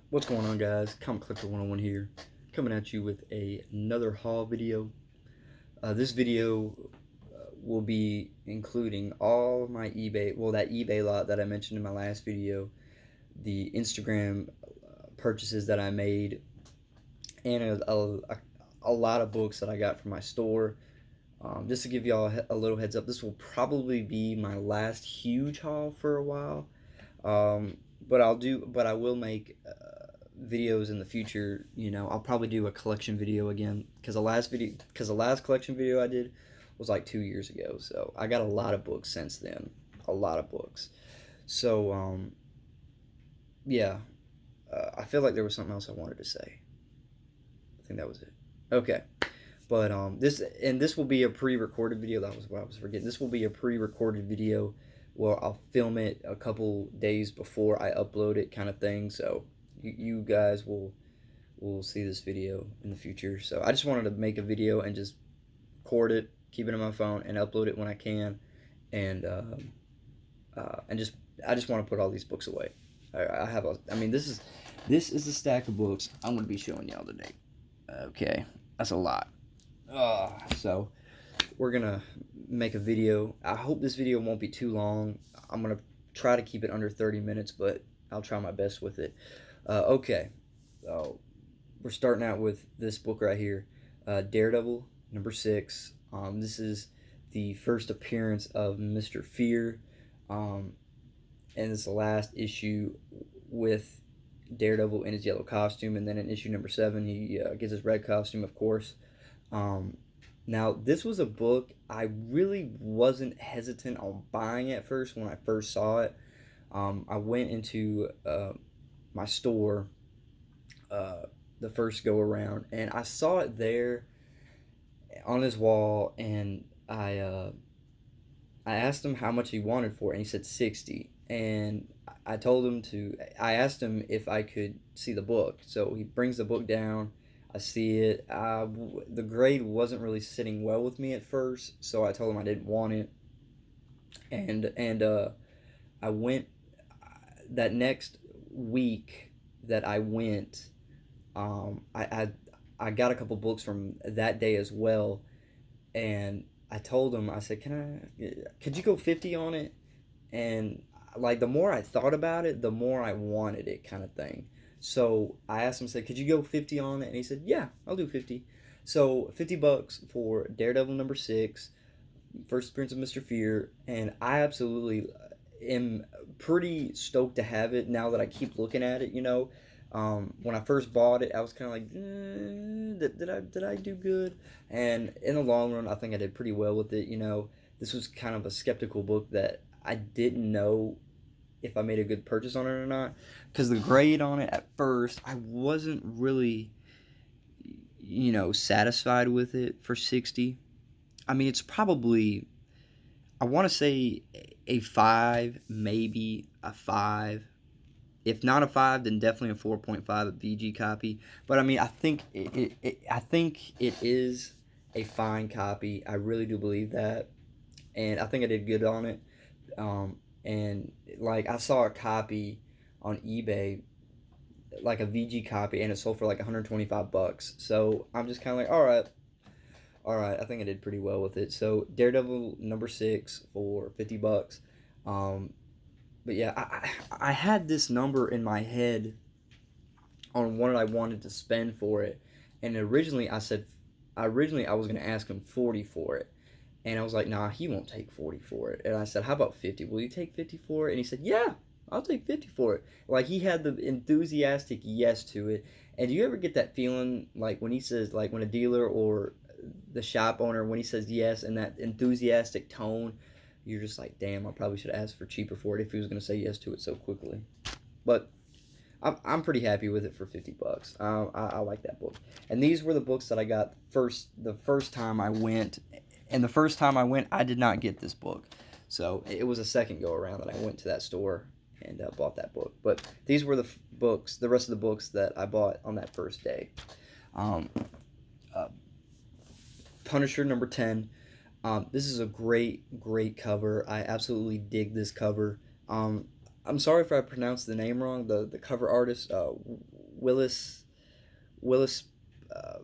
What's going on, guys? Comic Collector 101 here, coming at you with another haul video. This video will be including all my eBay, that eBay lot that I mentioned in my last video, the Instagram purchases that I made, and a lot of books that I got from my store. Just to give y'all a little heads up, this will probably be my last huge haul for a while. But I will make videos in the future. I'll probably do a collection video again, because the last collection video I did was like 2 years ago. So I got a lot of books since then, a lot of books. So yeah, I feel like there was something else I wanted to say. I think that was it. Okay. But this will be a pre-recorded video. That was what I was forgetting. This will be a pre-recorded video where I'll film it a couple days before I upload it, kind of thing. So you guys will see this video in the future. So I just wanted to make a video and just record it, keep it on my phone, and upload it when I can. And I just want to put all these books away. This is a stack of books I'm going to be showing y'all today. Okay, that's a lot. So we're gonna make a video. I hope this video won't be too long. I'm gonna try to keep it under 30 minutes, but I'll try my best with it. Okay, so we're starting out with this book right here, Daredevil #6. This is the first appearance of Mr. Fear, and it's the last issue with Daredevil in his yellow costume, and then in issue #7 he gets his red costume, of course. Now, this was a book I really wasn't hesitant on buying at first when I first saw it. I went into my store the first go around, and I saw it there on his wall, and I asked him how much he wanted for it, and he said 60. And I asked him if I could see the book. So he brings the book down. I see it. The grade wasn't really sitting well with me at first, so I told him I didn't want it. And I went that next week that I went. I got a couple books from that day as well, and I told him, I said, could you go 50 on it? And like, the more I thought about it, the more I wanted it, kind of thing. So I asked him, said, could you go 50 on it? And he said, yeah, I'll do 50. So $50 for Daredevil #6, first appearance of Mr. Fear, and I absolutely am pretty stoked to have it now that I keep looking at it. When I first bought it, I was kind of like, did I do good? And in the long run, I think I did pretty well with it. This was kind of a skeptical book that I didn't know if I made a good purchase on it or not, because the grade on it at first, I wasn't really satisfied with it for 60. It's probably, I want to say a 5, maybe a 5. If not a 5, then definitely a 4.5, a VG copy. But I think it is a fine copy. I really do believe that, and I think I did good on it. And like, I saw a copy on eBay, like a VG copy, and it sold for like $125. So I'm just kind of like, all right, I think I did pretty well with it. So Daredevil #6 for $50. But yeah, I had this number in my head on what I wanted to spend for it, and originally I was gonna ask him 40 for it. And I was like, nah, he won't take 40 for it. And I said, how about 50? Will you take 50 for it? And he said, yeah, I'll take 50 for it. Like, he had the enthusiastic yes to it. And do you ever get that feeling, like, when he says, like, when a dealer or the shop owner, when he says yes in that enthusiastic tone, you're just like, damn, I probably should ask for cheaper for it if he was going to say yes to it so quickly. But I'm pretty happy with it for $50. I like that book. And these were the books that I got the first time I went. And the first time I went, I did not get this book. So it was a second go around that I went to that store and bought that book. But these were the rest of the books that I bought on that first day. Punisher #10. This is a great cover. I absolutely dig this cover. I'm sorry if I pronounced the name wrong. The cover artist, Willis, uh,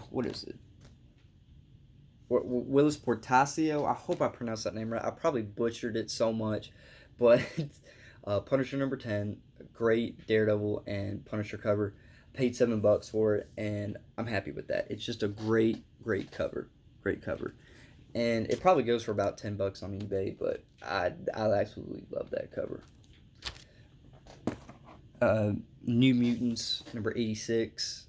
what is it? Willis Portacio. I hope I pronounced that name right. I probably butchered it so much, but Punisher #10, great Daredevil and Punisher cover. Paid $7 for it, and I'm happy with that. It's just a great cover, great cover, and it probably goes for about $10 on eBay. But I absolutely love that cover. New Mutants #86,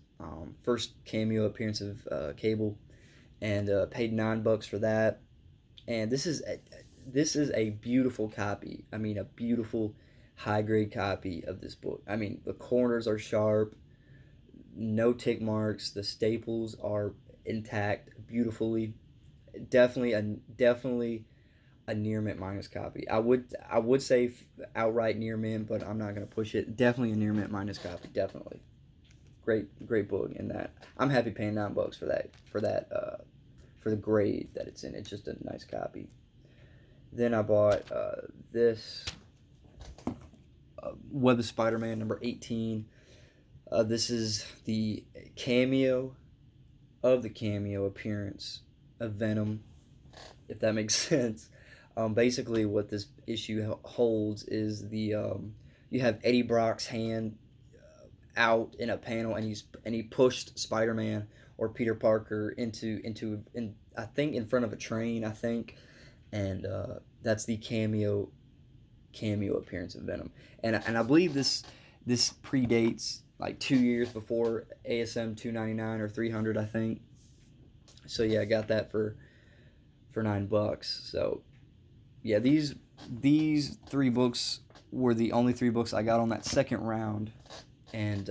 first cameo appearance of Cable, and paid $9 for that. And this is a beautiful copy. I mean, a beautiful high grade copy of this book. I mean, the corners are sharp, no tick marks, the staples are intact beautifully. Definitely a near mint minus copy. I would say outright near mint, but I'm not gonna push it. Definitely a near mint minus copy. Definitely great book in that. I'm happy paying $9 for that for the grade that it's in. It's just a nice copy. Then I bought this Web of Spider-Man #18. This is the cameo appearance of Venom, if that makes sense. Basically, what this issue holds is you have Eddie Brock's hand out in a panel, and he pushed Spider-Man or Peter Parker into I think in front of a train, I think, and that's the cameo appearance of Venom, and I believe this predates like 2 years before ASM 299 or 300, I think. So yeah, I got that for $9. So yeah, these 3 books were the only 3 books I got on that second round, and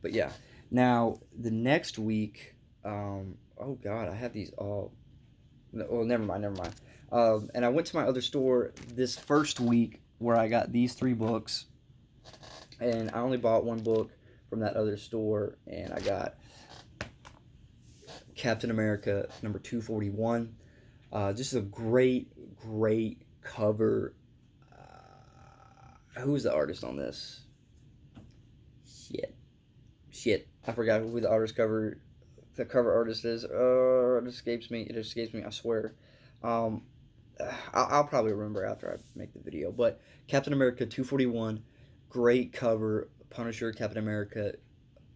but yeah. Now the next week, oh god, I have these all. Well, never mind. And I went to my other store this first week where I got these 3 books, and I only bought 1 book from that other store, and I got Captain America #241. Just a great cover. Who's the artist on this? Shit. I forgot who the cover artist is. It escapes me. I swear. I'll probably remember after I make the video. But Captain America 241, great cover. Punisher, Captain America,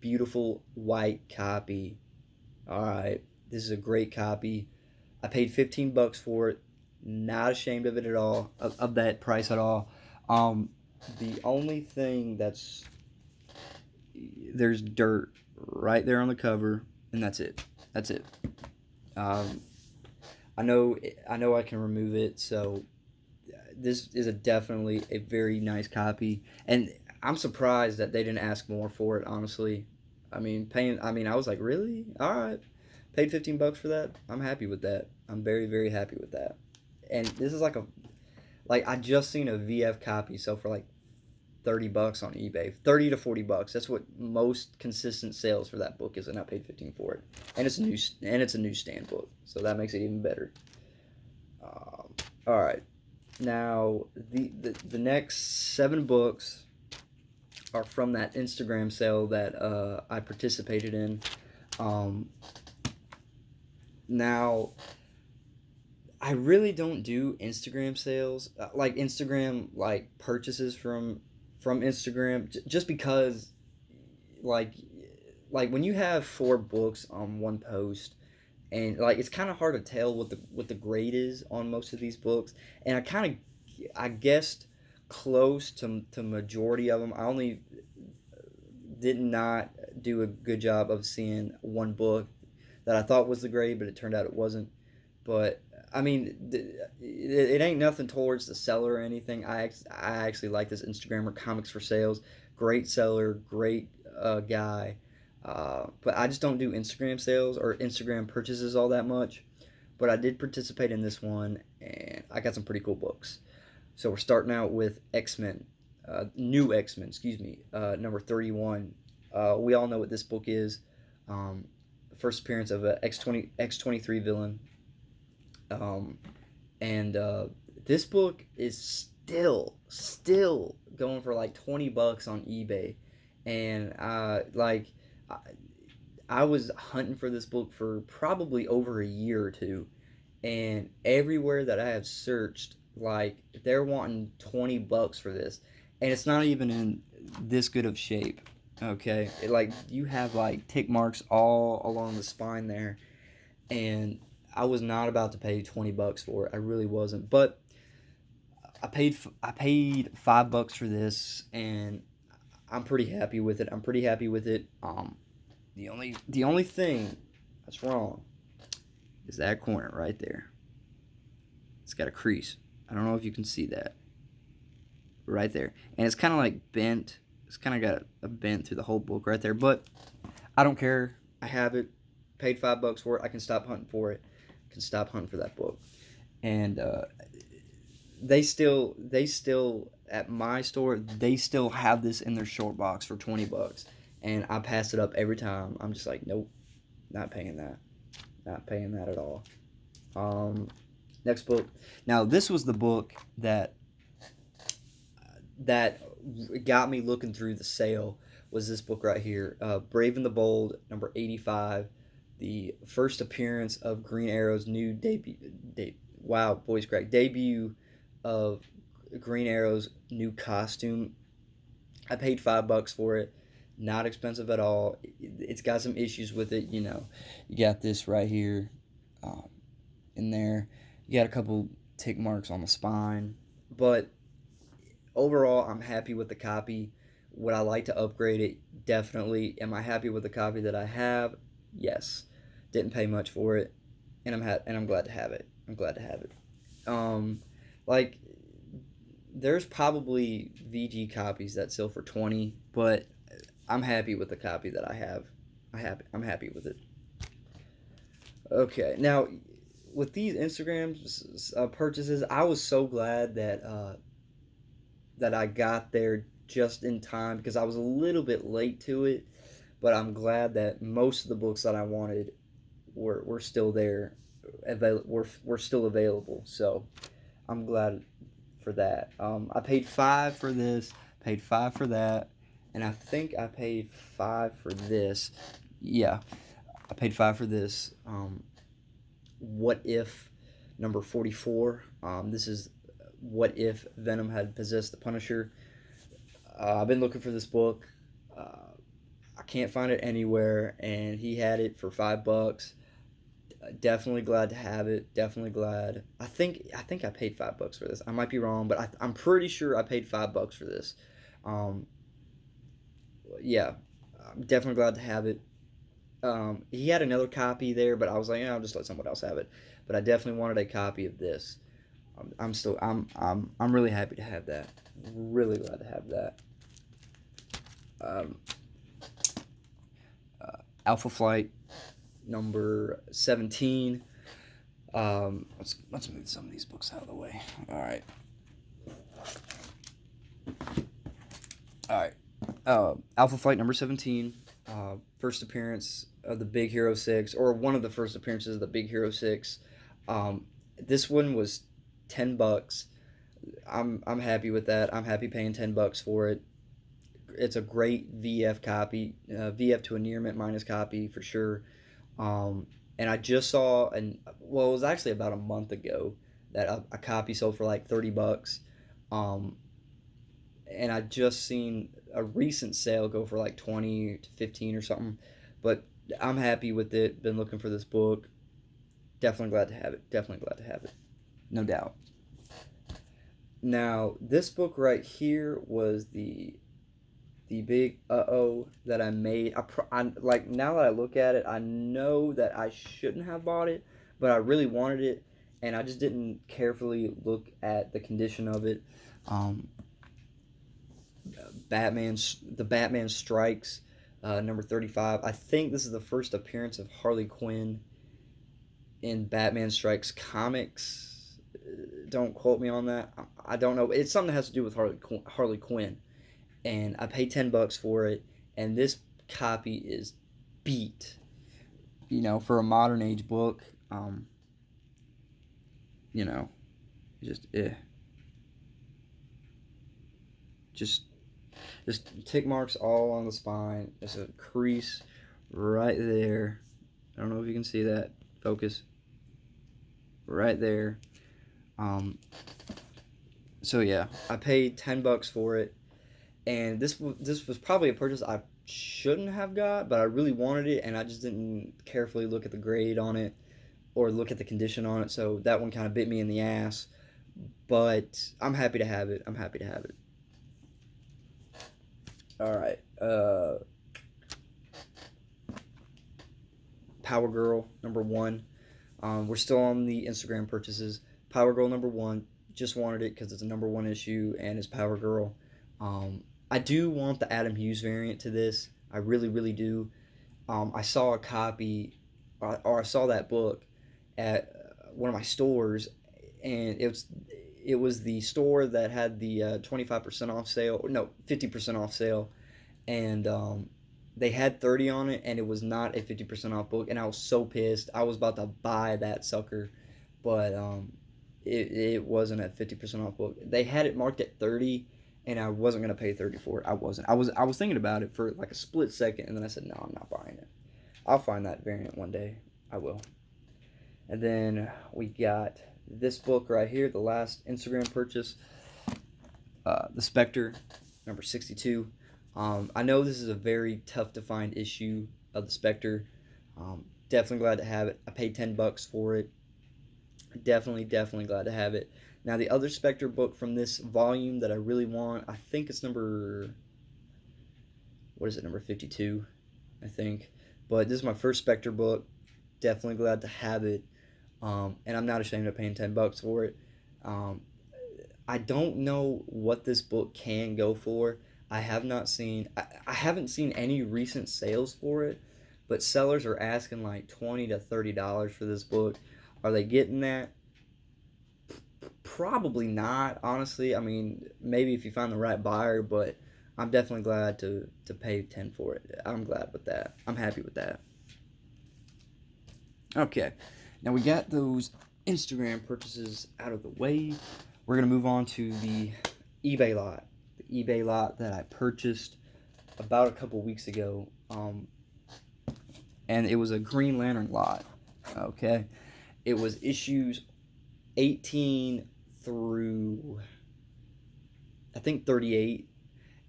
beautiful white copy. All right, this is a great copy. I paid $15 for it. Not ashamed of it at all, of that price at all. The only thing there's dirt right there on the cover, and that's it. I know I can remove it, so this is definitely a very nice copy, and I'm surprised that they didn't ask more for it, honestly. I was like, really? All right, paid $15 for that. I'm happy with that. I'm very, very happy with that. And this is like I just seen a VF copy sell for like $30 on eBay, $30 to $40. That's what most consistent sales for that book is, and I paid $15 for it. And it's a newsstand book, so that makes it even better. All right, now the next 7 books are from that Instagram sale that I participated in. Now, I really don't do Instagram sales, like Instagram purchases from Instagram, just because like when you have 4 books on one post, and it's kind of hard to tell what the grade is on most of these books, and I guessed close to majority of them. I only did not do a good job of seeing 1 book that I thought was the grade, but it turned out it wasn't. But I mean, it ain't nothing towards the seller or anything. I actually like this Instagrammer, Comics for Sales. Great seller, great guy. But I just don't do Instagram sales or Instagram purchases all that much. But I did participate in this one, and I got some pretty cool books. So we're starting out with X-Men, New X-Men, #31. We all know what this book is. The first appearance of a X-23 villain. And this book is still going for like 20 bucks on eBay. And I was hunting for this book for probably over a year or two, and everywhere that I have searched, like, they're wanting 20 bucks for this, and it's not even in this good of shape. Okay, like, you have like tick marks all along the spine there, and I was not about to pay 20 bucks for it. I really wasn't, but I paid $5 for this, and I'm pretty happy with it. The only thing that's wrong is that corner right there. It's got a crease. I don't know if you can see that right there, and it's kind of like bent. It's kind of got a bent through the whole book right there, but I don't care. I have it. Paid $5 for it. I can stop hunting for it. I can stop hunting for that book. And they still at my store, they still have this in their short box for 20 bucks, and I pass it up every time. I'm just like, nope, not paying that. Not paying that at all. Next book. Now, this was the book that got me looking through the sale. Was this book right here, Brave and the Bold, number 85, the first appearance of Green Arrow's new debut. Wow, voice crack. Debut of Green Arrow's new costume. I paid $5 for it. Not expensive at all. It's got some issues with it, you know. You got this right here, in there. You got a couple tick marks on the spine, but overall, I'm happy with the copy. Would I like to upgrade it? Definitely. Am I happy with the copy that I have? Yes. Didn't pay much for it, and I'm glad to have it. I'm glad to have it. Like, there's probably VG copies that sell for 20, but I'm happy with the copy that I have. I'm happy with it. Okay, now with these Instagram purchases, I was so glad that I got there just in time, because I was a little bit late to it, but I'm glad that most of the books that I wanted were still there, were still available. So I'm glad for that. I paid $5 for this, paid $5 for that, and I think I paid $5 for this. Yeah, I paid $5 for this. What If, number 44. This is what if Venom had possessed the Punisher. I've been looking for this book. I can't find it anywhere, and he had it for $5. Definitely glad to have it. Definitely glad. I think I paid $5 for this. I might be wrong, but I'm pretty sure I paid $5 for this. Yeah, I'm definitely glad to have it. He had another copy there, but I was like, yeah, I'll just let someone else have it. But I definitely wanted a copy of this. I'm really happy to have that. Really glad to have that. Alpha Flight, number 17. Let's move some of these books out of the way. All right. Alpha Flight, number 17. First appearance of the Big Hero 6, or one of the first appearances of the Big Hero 6. This one was $10. I'm happy with that. I'm happy paying $10 for it. It's a great VF copy, VF to a near mint minus copy for sure. And I just saw, it was actually about a month ago that a copy sold for like $30. And I just seen a recent sale go for like 20 to 15 or something. But I'm happy with it. Been looking for this book. Definitely glad to have it. Definitely glad to have it. No doubt. Now, this book right here was the big that I made. Like, now that I look at it, I know that I shouldn't have bought it, but I really wanted it, and I just didn't carefully look at the condition of it. The Batman Strikes, number 35. I think this is the first appearance of Harley Quinn in Batman Strikes comics. Don't quote me on that. I don't know. It's something that has to do with Harley Quinn. And I paid $10 for it, and this copy is beat. You know, for a modern age book, you know, just Just tick marks all on the spine. There's a crease right there. I don't know if you can see that. Focus. Right there. So yeah, I paid $10 for it, and this was probably a purchase I shouldn't have got, but I really wanted it, and I just didn't carefully look at the grade on it or look at the condition on it. So that one kind of bit me in the ass. But I'm happy to have it. I'm happy to have it. All right. Power Girl #1. We're still on the Instagram purchases. Power Girl #1. Just wanted it because it's a #1 issue and it's Power Girl. I do want the Adam Hughes variant to this. I really, really do. I saw a copy, or I saw that book at one of my stores, and it was the store that had the 25% off sale, or no, 50% off sale, and they had 30 on it, and it was not a 50% off book, and I was so pissed. I was about to buy that sucker, but it wasn't a 50% off book. They had it marked at 30, and I wasn't gonna pay 30 for it. I wasn't. I was thinking about it for like a split second, and then I said, no, I'm not buying it. I'll find that variant one day. I will. And then we got this book right here, the last Instagram purchase, The Spectre, #62. I know this is a very tough to find issue of The Spectre. Definitely glad to have it. I paid $10 for it. Definitely glad to have it. Now, the other Spectre book from this volume that I really want, I think it's number 52, I think. But this is my first Spectre book. Definitely glad to have it. And I'm not ashamed of paying $10 for it. I don't know what this book can go for. I haven't seen any recent sales for it, but sellers are asking like $20 to $30 for this book. Are they getting that? Probably not, honestly. I mean, maybe if you find the right buyer, but I'm definitely glad to pay 10 for it. I'm glad with that. I'm happy with that. Okay, now we got those Instagram purchases out of the way. We're going to move on to the eBay lot. The eBay lot that I purchased about a couple weeks ago. And it was a Green Lantern lot. Okay. It was issues 18 through, I think, 38.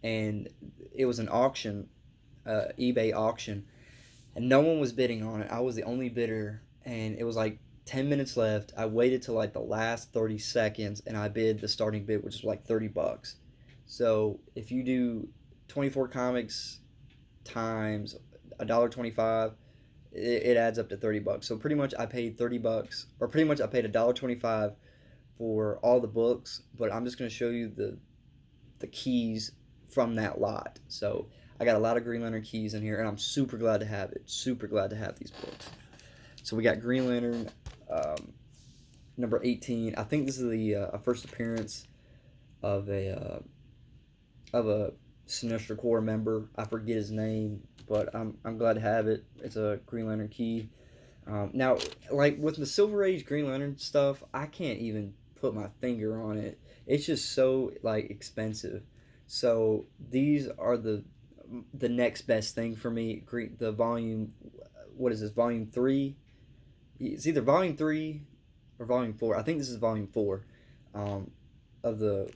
And it was an auction, eBay auction. And no one was bidding on it. I was the only bidder. And it was like 10 minutes left. I waited till like the last 30 seconds, and I bid the starting bid, which was like $30. So if you do 24 comics times $1.25, it adds up to $30. So pretty much I paid $30, or pretty much I paid $1.25 for all the books. But I'm just going to show you the keys from that lot. So I got a lot of Green Lantern keys in here, and I'm super glad to have it. Super glad to have these books. So we got Green Lantern number 18. I think this is the first appearance of a Sinestro Corps member. I forget his name, but I'm glad to have it. It's a Green Lantern key. Now, like with the Silver Age Green Lantern stuff, I can't even put my finger on it. It's just so like expensive. So these are the next best thing for me. The volume, what is this? Volume 3. It's either volume 3 or volume 4. I think this is volume 4 of the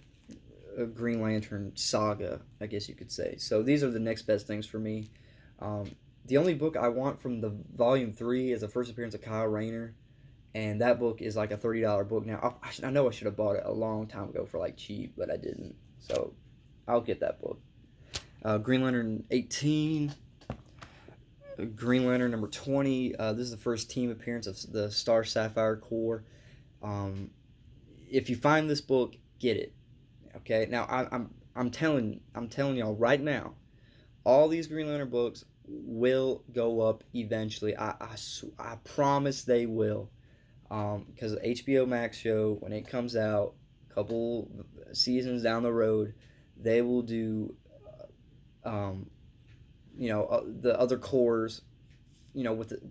Green Lantern saga, I guess you could say. So these are the next best things for me. The only book I want from the volume 3 is the first appearance of Kyle Rayner, and that book is like a $30 book. Now, I know I should have bought it a long time ago for like cheap, but I didn't. So I'll get that book. Green Lantern 18. Green Lantern number 20. This is the first team appearance of the Star Sapphire Corps. If you find this book, get it. Okay. Now I'm telling y'all right now, all these Green Lantern books will go up eventually. I promise they will. Because the HBO Max show, when it comes out, a couple seasons down the road, they will do the other cores,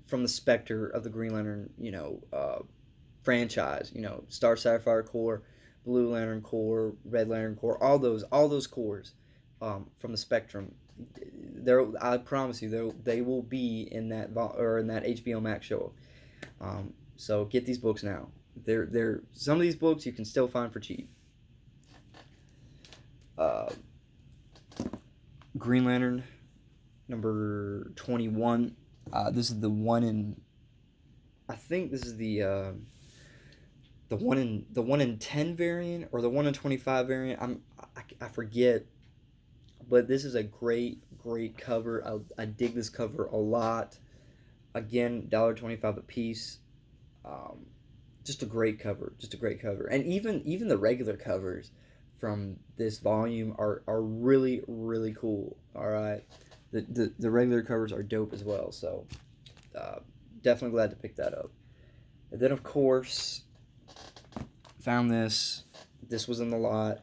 from the Spectre of the Green Lantern, franchise, Star Sapphire Corps, Blue Lantern Corps, Red Lantern Corps, all those corps from the Spectrum. I promise you, they will be in that or in that HBO Max show. So get these books now. They're some of these books you can still find for cheap. Green Lantern number 21. This is the one in. I think this is the 1 in 10 variant or the 1 in 25 variant. I forget, but this is a great cover. I dig this cover a lot. Again, $1.25 a piece. Just a great cover. And even the regular covers from this volume are really cool. All right, the regular covers are dope as well. So definitely glad to pick that up. And then of course found this. This was in the lot.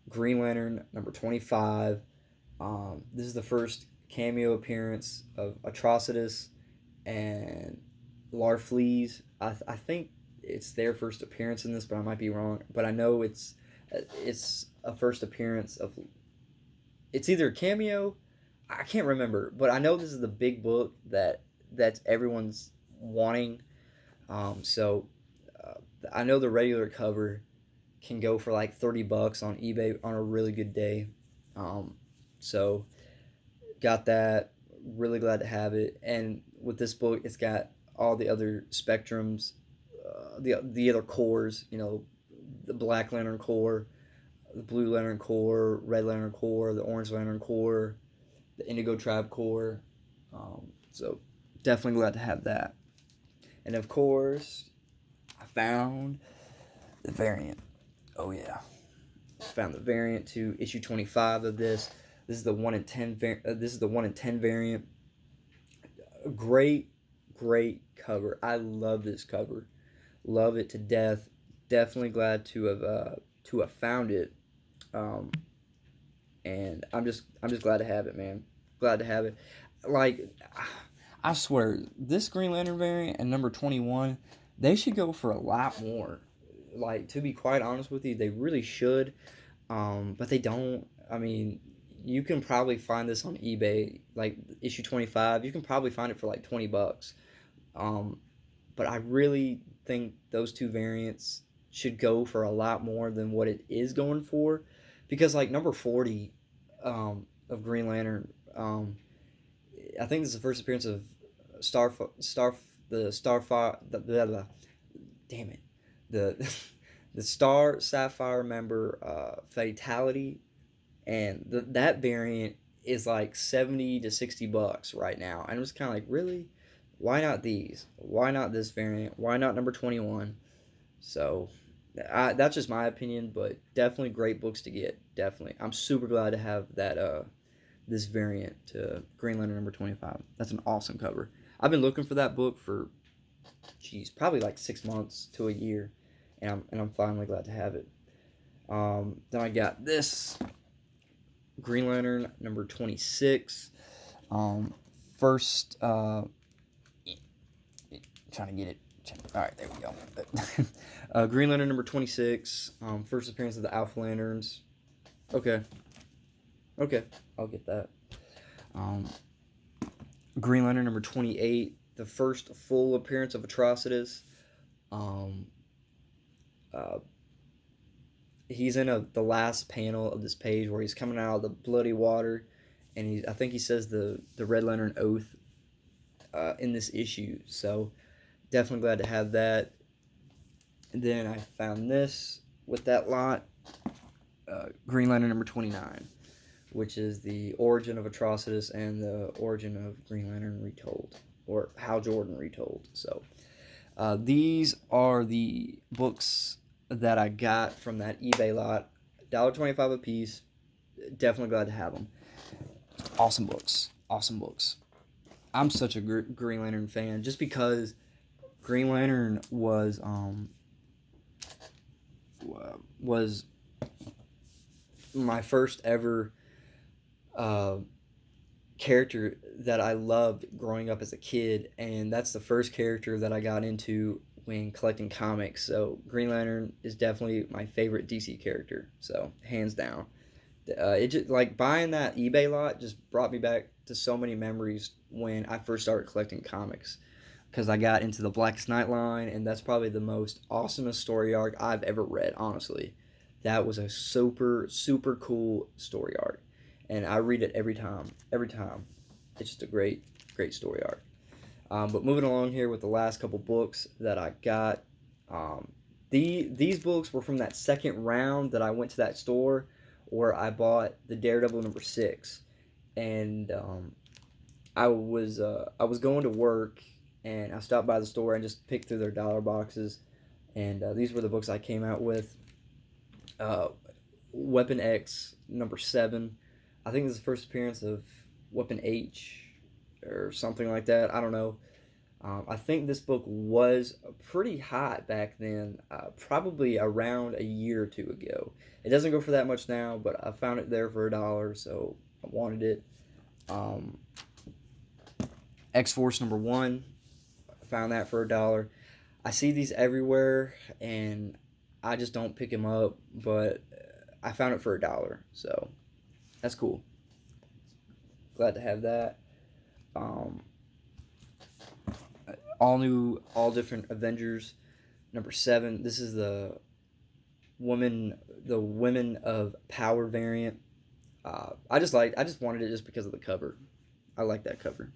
Green Lantern number 25. This is the first cameo appearance of Atrocitus and Larfleeze. I think it's their first appearance in this, but I might be wrong. But I know it's a first appearance of. It's either a cameo, I can't remember, but I know this is the big book that's everyone's wanting. So I know the regular cover can go for like $30 on eBay on a really good day. So got that. Really glad to have it. And with this book, it's got all the other Spectrums, the other cores. You know, the Black Lantern Corps, the Blue Lantern Corps, Red Lantern Corps, the Orange Lantern Corps, the Indigo Tribe Corps. So definitely glad to have that. And of course, I found the variant. Oh yeah, found the variant to issue 25 of this. This is the 1 in 10. This is the 1 in 10 variant. Great cover. I love this cover. Love it to death. Definitely glad to have found it. And I'm just glad to have it, man. Glad to have it. Like, I swear, this Green Lantern variant and number 21, they should go for a lot more. Like, to be quite honest with you, they really should. But they don't. I mean, you can probably find this on eBay, like issue 25. You can probably find it for like $20. But I really think those two variants should go for a lot more than what it is going for, because like number 40 of Green Lantern, I think this is the first appearance of the Star Sapphire member Fatality, and that variant is like $70 to $60 right now. And I'm just kind of like, really? Why not these? Why not this variant? Why not number 21? So that's just my opinion, but definitely great books to get. Definitely. I'm super glad to have that this variant to Green Lantern number 25. That's an awesome cover. I've been looking for that book for probably like 6 months to a year, and I'm finally glad to have it. Then I got this Green Lantern number 26. First, trying to get it. All right, there we go. Green Lantern number 26. First appearance of the Alpha Lanterns. Okay, I'll get that. Green Lantern number 28. The first full appearance of Atrocitus. He's in the last panel of this page where he's coming out of the bloody water, and I think he says the Red Lantern Oath in this issue. So definitely glad to have that. And then I found this with that lot, Green Lantern number 29, which is the origin of Atrocitus and the origin of Green Lantern retold, or Hal Jordan retold. So these are the books that I got from that eBay lot. $1.25 a piece. Definitely glad to have them. Awesome books. I'm such a Green Lantern fan, just because Green Lantern was my first ever character that I loved growing up as a kid, and that's the first character that I got into when collecting comics. So Green Lantern is definitely my favorite DC character. So hands down. It just like buying that eBay lot just brought me back to so many memories when I first started collecting comics, because I got into the Blackest Night line, and that's probably the most awesomest story arc I've ever read. Honestly, that was a super cool story arc, and I read it every time. Every time, it's just a great story arc. But moving along here with the last couple books that I got, these books were from that second round that I went to that store where I bought the Daredevil #6, and I was going to work, and I stopped by the store and just picked through their dollar boxes, and these were the books I came out with. Weapon X #7. I think this is the first appearance of Weapon H or something like that. I don't know. I think this book was pretty hot back then, probably around a year or two ago. It doesn't go for that much now, but I found it there for $1, so I wanted it. X-Force #1, I found that for $1. I see these everywhere, and I just don't pick them up, but I found it for $1, so that's cool. Glad to have that. All different Avengers #7. This is the Women of Power variant. I just wanted it just because of the cover. I like that cover.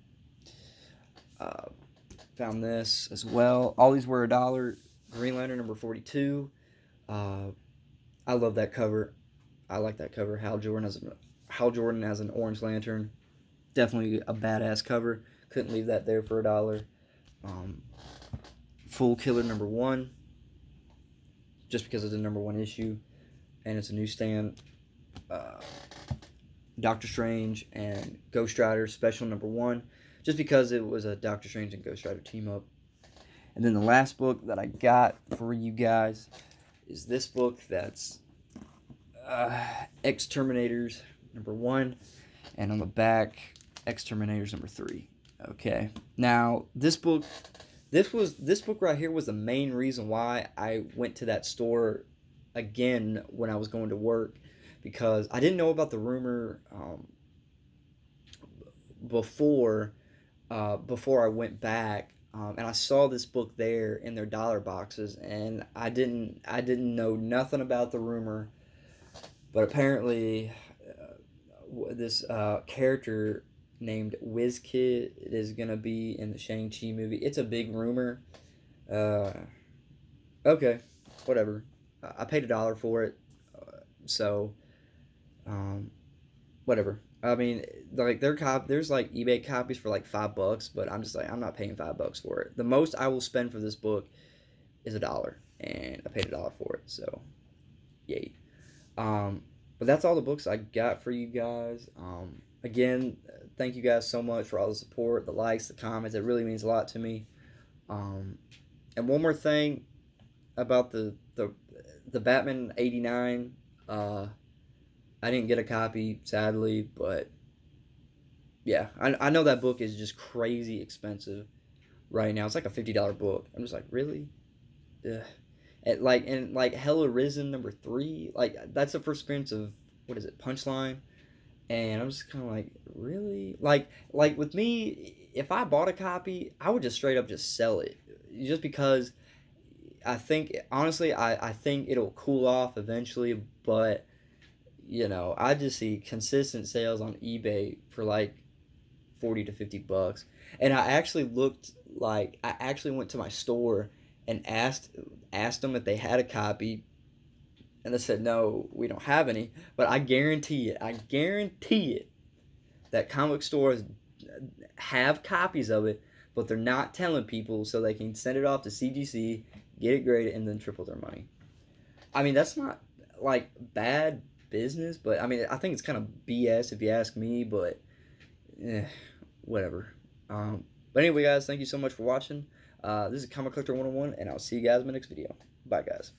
Found this as well. All these were $1. Green Lantern #42. I love that cover. I like that cover. Hal Jordan as an Orange Lantern. Definitely a badass cover. Couldn't leave that there for $1. Full Killer #1, just because it's the #1 issue, and it's a newsstand. Doctor Strange and Ghost Rider Special #1, just because it was a Doctor Strange and Ghost Rider team up. And then the last book that I got for you guys is this book that's X-Terminators #1, and on the back, X-Terminators #3. Okay, now this book right here was the main reason why I went to that store again when I was going to work, because I didn't know about the rumor before I went back, and I saw this book there in their dollar boxes, and I didn't know nothing about the rumor, but apparently this character named WizKid is gonna be in the Shang-Chi movie. It's a big rumor. Okay, whatever. I paid $1 for it, so whatever. I mean, like there's like eBay copies for like $5, but I'm just like, I'm not paying $5 for it. The most I will spend for this book is $1, and I paid $1 for it. So, yay. But that's all the books I got for you guys. Again, thank you guys so much for all the support, the likes, the comments. It really means a lot to me. And one more thing about the Batman '89. I didn't get a copy, sadly, but yeah, I know that book is just crazy expensive right now. It's like a $50 book. I'm just like, really? Ugh. And Hella Risen #3, like that's the first appearance of, what is it, Punchline, and I'm just kind of like, really, like with me, if I bought a copy, I would just straight up just sell it, just because I think, honestly, I think it'll cool off eventually, but you know, I just see consistent sales on eBay for like $40 to $50, and I actually went to my store and asked them if they had a copy, and they said no, we don't have any. But I guarantee it that comic stores have copies of it, but they're not telling people so they can send it off to CGC, get it graded, and then triple their money. I mean, that's not like bad business, but I mean, I think it's kind of BS if you ask me, but whatever. But anyway, guys, thank you so much for watching. This is Comic Collector 101, and I'll see you guys in my next video. Bye, guys.